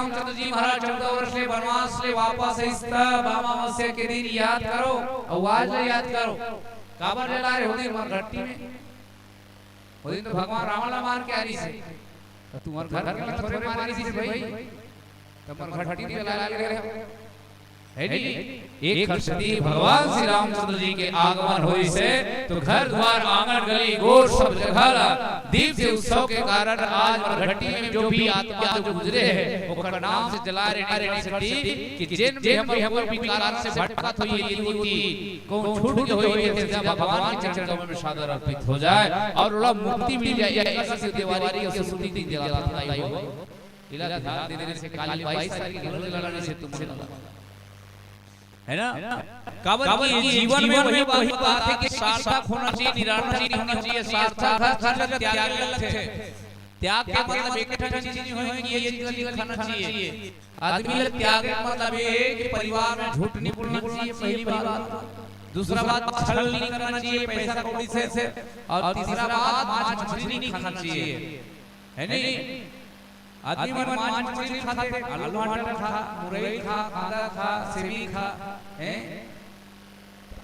रामचंद्र जी महाराज 14 वर्ष ले वनवास ले वापस आइस्ता अमावस्या के दिन याद करो और आज ले याद करो काबर ले ला रे होदी मर घट्टी में होदी तो भगवान रावण ला मार के आ रही से तुम्हार घर के थोड़े मार रही से भाई तमर घट्टी नहीं ला ले रे है नी एक खर्चती भगवान श्री रामचंद्र जी के आगमन होई से तो घर द्वार आंगन गली गोर सब जगह दीप से उत्सव के कारण आज मरघट्टी में जो भी आत्मा जो गुजरे है ओकर नाम से जला रे सकती कि जिन भी हमर विकार से भटकत हुई युवती कौन छूट के होई है जब भगवान के चरणों में सादर अर्पित हो जाए और उला मुक्ति मिल जाए ऐसी देवारी और सुनी दिन जलाता ही हो इला ध्यान देने से काली 22 साल की गले लगाने से तुमसे है ना काबर की जीवन में वही बात है कि सार्थक होना चाहिए निरार्थ नहीं होना चाहिए सार्थक हर त्याग लक्ष्य त्याग का मतलब एक चीज नहीं होगी कि ये चीज खाना चाहिए आदमी का त्याग का मतलब ये है कि परिवार में झूठ नहीं बोलना चाहिए पहली बात दूसरा बात छल नहीं करना चाहिए पैसा कौड़ी से और तीसरा बात मांस मछली नहीं खाना चाहिए है नहीं आदमी मन मांस मछली खाते आलू मटर खा मुरई खा कांदा खा सेवी खा हैं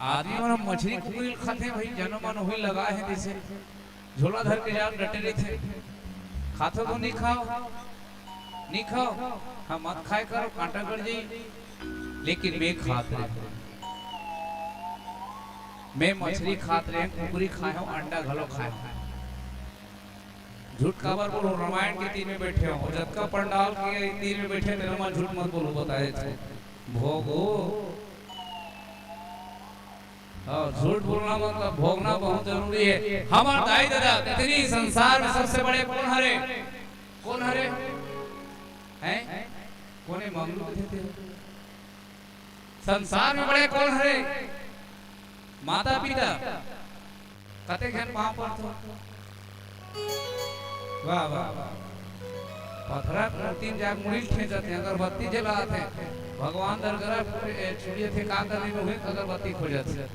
आदमी मन मछली कुल खाते भाई जन्म मन हुई लगा है जैसे झोला धर के जान डटे रहते खाते तो नहीं खाओ हम मत खाए करो कांटा कर जाई लेकिन मैं खात रहे मैं मछली खात रहे कुकरी खाए हूं अंडा घलो खाए झूठ काबर बोलो रामायण के तीर में बैठे हो और जब का पंडाल के तीर में बैठे तेरे मन झूठ मत बोलो बताए थे भोगो और झूठ बोलना मतलब भोगना बहुत जरूरी है हमार दाई दादा इतनी संसार में सबसे बड़े कौन हरे हैं कोने मंगलू थे संसार में बड़े कौन हरे माता पिता कते घन पाप पर तो वाह वाह पथरा तीन जाग मुड़ी खींचते हैं अगरबत्ती जलाते हैं भगवान दरगाह छोड़िए थे का करने में हुई अगरबत्ती खोजते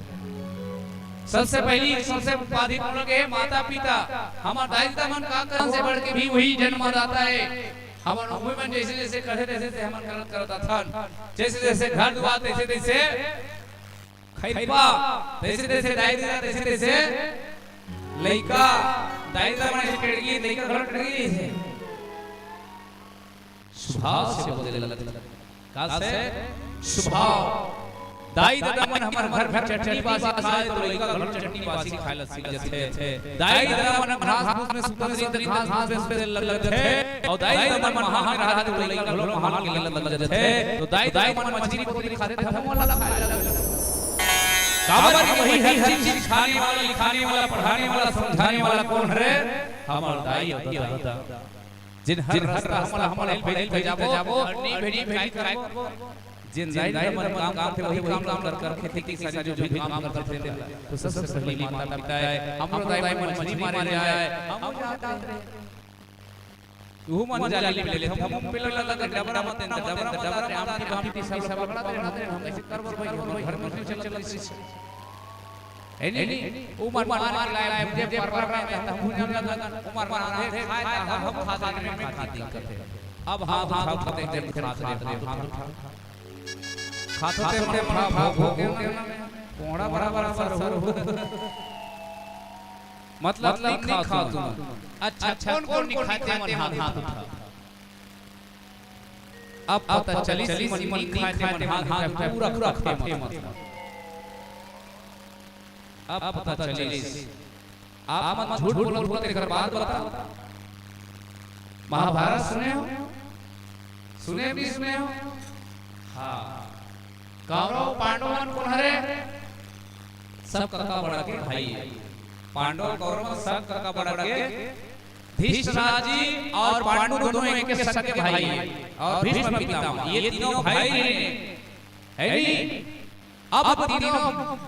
सबसे पहली सबसे उपाधि लोग है माता पिता हमारा दायित्व मन का करन से बढ़ के भी वही जन्मदाता है हमार उम्र में जैसे जैसे कहे तैसे हमन करता था जैसे जैसे घर दुआ तैसे तैसे खैपा तैसे तैसे दायित्व तैसे तैसे लइका दायित्व बने टेड़गी लइका घर टेड़गी है स्वभाव से बदले लगता का से स्वभाव दाई दादा मन हमर घर चटनी बासी खाए तो लइका घर चटनी बासी खाए ल सीख जथे दाई दादा मन घास फूस में सुतन दिन घास फूस पे लग जथे और दाई दादा मन महान रहा तो लइका घर महान के लग जथे तो दाई मन मछली पकड़ी खाते थे हम वाला खाए काबर की वही हर चीज खाने वाला लिखाने वाला पढ़ाने वाला समझाने वाला कौन है हमार दाई और दादा जिन हर हमला भेज जाबो नहीं भेजी भेज कर जिन दाई मन काम थे वही काम कर खेती की सारी जो भी काम करते थे तो सबसे पहले माता पिता है हमरो दाई मन मछली मारे आए हम वो मन जाली ले हम पेल लगा डबरा मत डबरा आम की सब बड़ा हम ऐसे करबर भाई घर में चल है नहीं उमर मार लाए मुझे पर में हम भून लगा उमर मार है हम खाता में खाती करते अब हाथ उठाते थे खाते खाते भाव हो गए कोड़ा बराबर सर हो मतलब नहीं खा तुम अच्छा कौन नहीं खाते मन हाथ उठा अब पता चली मन खाते मन हाथ पूरा खाते मत अब पता चली आप मत झूठ बोलो तेरे बात बता महाभारत सुने भी सुने हो हाँ कौरव पांडव कौन हरे सब काका बड़ा के भाई पांडव कौरव सब काका बड़ा के धृतराष्ट्र जी और पांडु दोनों एक सगे भाई हैं और भीष्म पितामह ये तीनों भाई है नहीं अब तीनों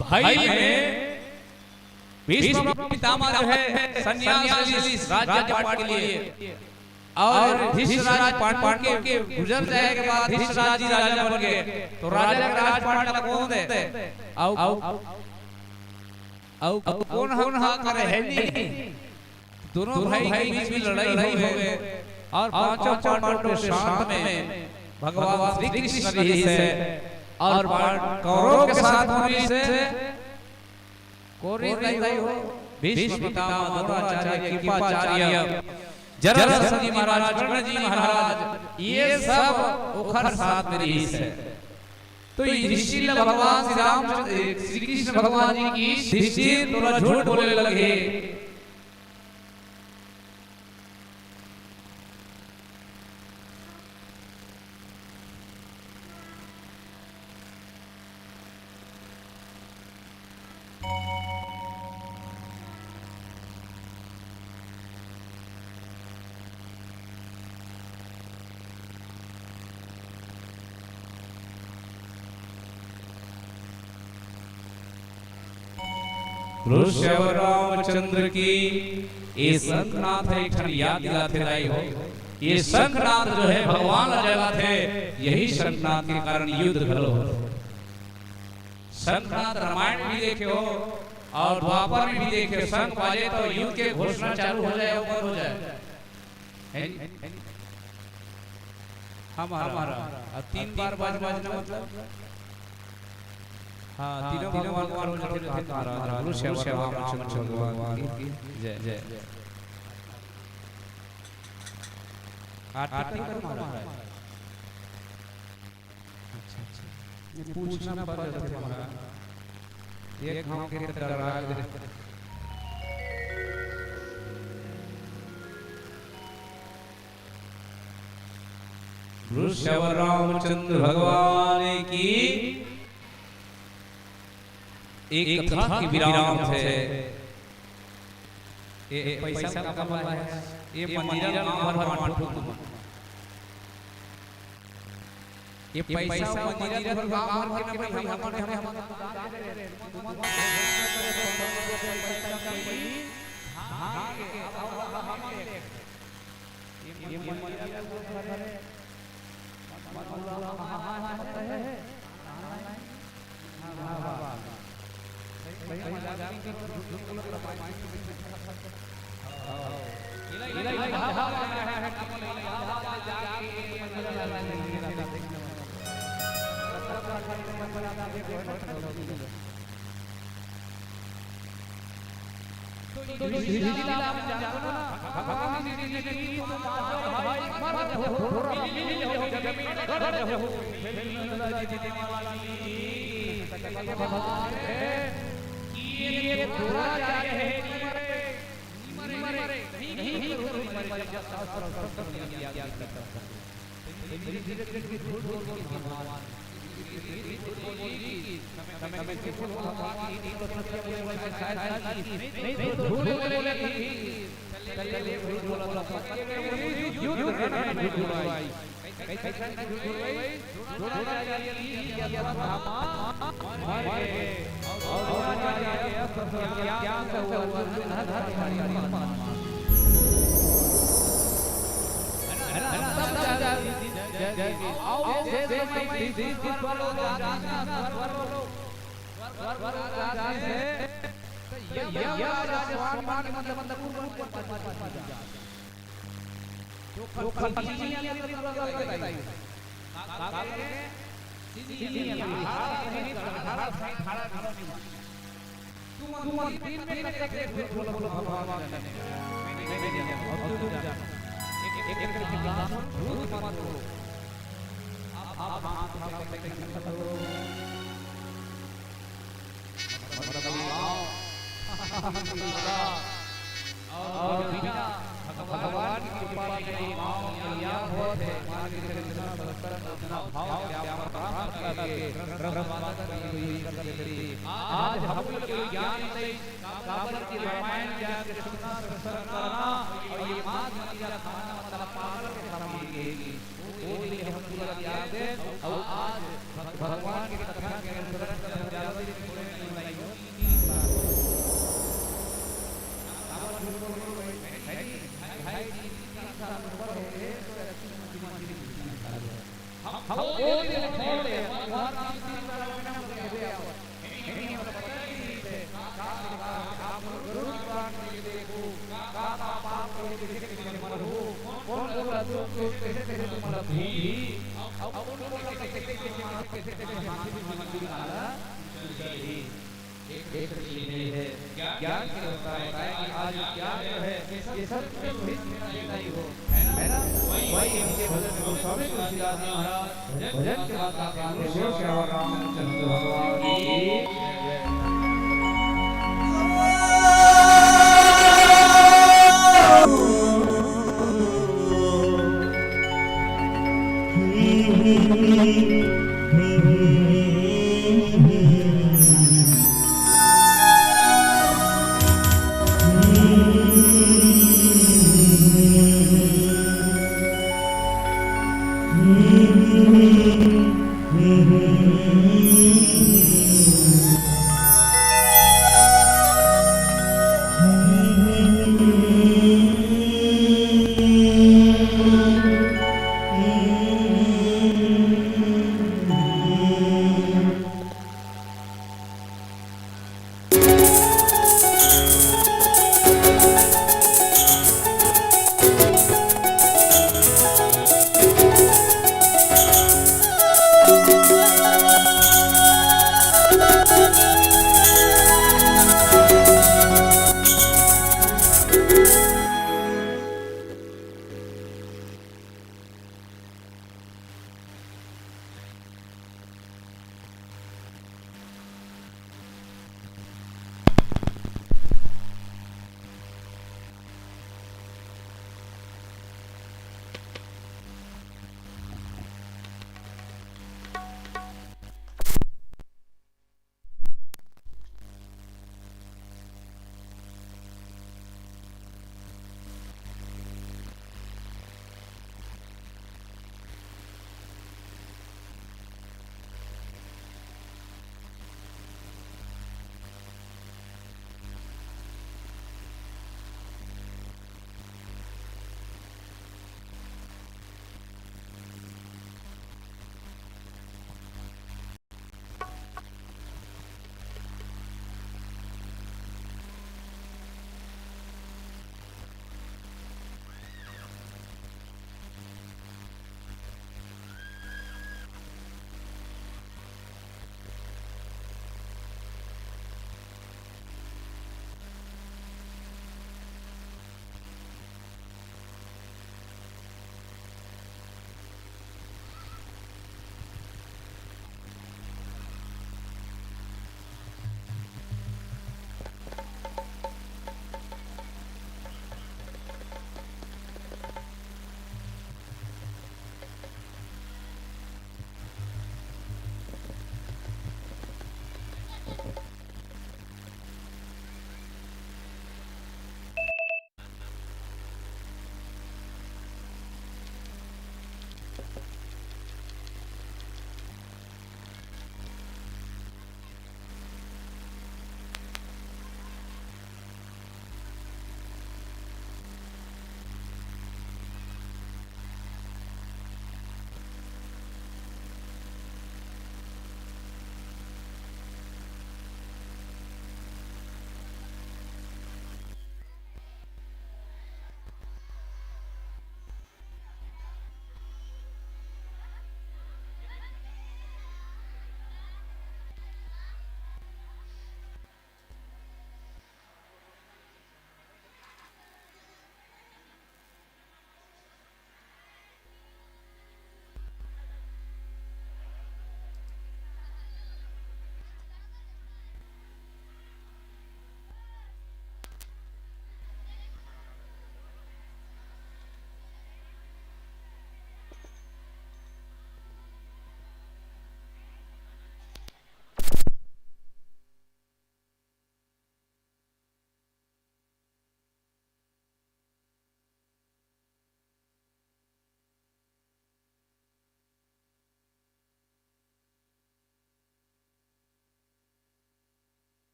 भाई में भीष्म पितामह जो है सन्यासी राज्य पाठ के लिए और धृतराष्ट्र पाठ के गुजर जाए के बाद धृतराष्ट्र जी राजा बन गए तो राजा का राजपाट का कौन है औ कौन हा करे है नहीं दोनों भाई बीच में लड़ाई हो गए और पांचों पांडव साथ में भगवान श्री कृष्ण जी से और कौरव के साथ होने से कोरी नहीं हो भीष्म पितामह द्रोणाचार्य कृपाचार्य जरासंध जी महाराज कर्ण जी महाराज ये सब ओखर साथ में रही है। तो ऋषि भगवान श्री राम श्री कृष्ण भगवान जी की दृष्टि थोड़ा झूठ बोलने लगे। ऋषभ रामचंद्र की ये शंखनाथ है ठन याद दिलाते रही हो। ये शंखनाथ जो है भगवान जगह थे, यही शंखनाथ के कारण युद्ध घलो। शंखनाथ रामायण में भी देखे हो और द्वापर में भी देखे, शंख बाजे तो युद्ध के घोषणा चालू हो जाए और हो जाए। हमारा अब 3 बार बाजना मतलब हाँ तीनों भगवान को ऋषभ रामचंद्र भगवान की जय जय। आरती कर महाराज। अच्छा अच्छा पूछना पड़ जाता है महाराज, एक हम के दरबार ऋषभ रामचंद्र भगवान की एक कथा के विराम थे। ये पैसा का कमाल है, ये मंदिर नाम भर माठू ये पैसा मंदिर भर काम भर के भाई हम ये भगवान की कृपा से कल्याण होत है। आज हम लोग के ज्ञान से काबर की रामायण ज्ञान के सुनना करना और ये मां का खाना मतलब पागल के समान देगी वो लिए हम पूरा याद है। और आज भगवान की कथा के अनुसरण कर जावे थोड़े नहीं हम वो दिन खोले भगवान राम जी का नाम ले आओ नहीं मतलब पता नहीं थे आप गुरु प्राण के देखो का पाप को देख के मरहु कौन बोला तो कैसे कैसे तुम मतलब भी अब कौन बोला कैसे कैसे मंदिर वाला एक चीज है ज्ञान के होता है कि आज ज्ञान जो है ये सब कुछ मेरा ही हो है ना वही इनके भजन में स्वामी तुलसीदास जी महाराज भजन के बाद आते हैं शिव श्यावर रामचंद्र भगवान की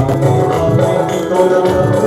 तो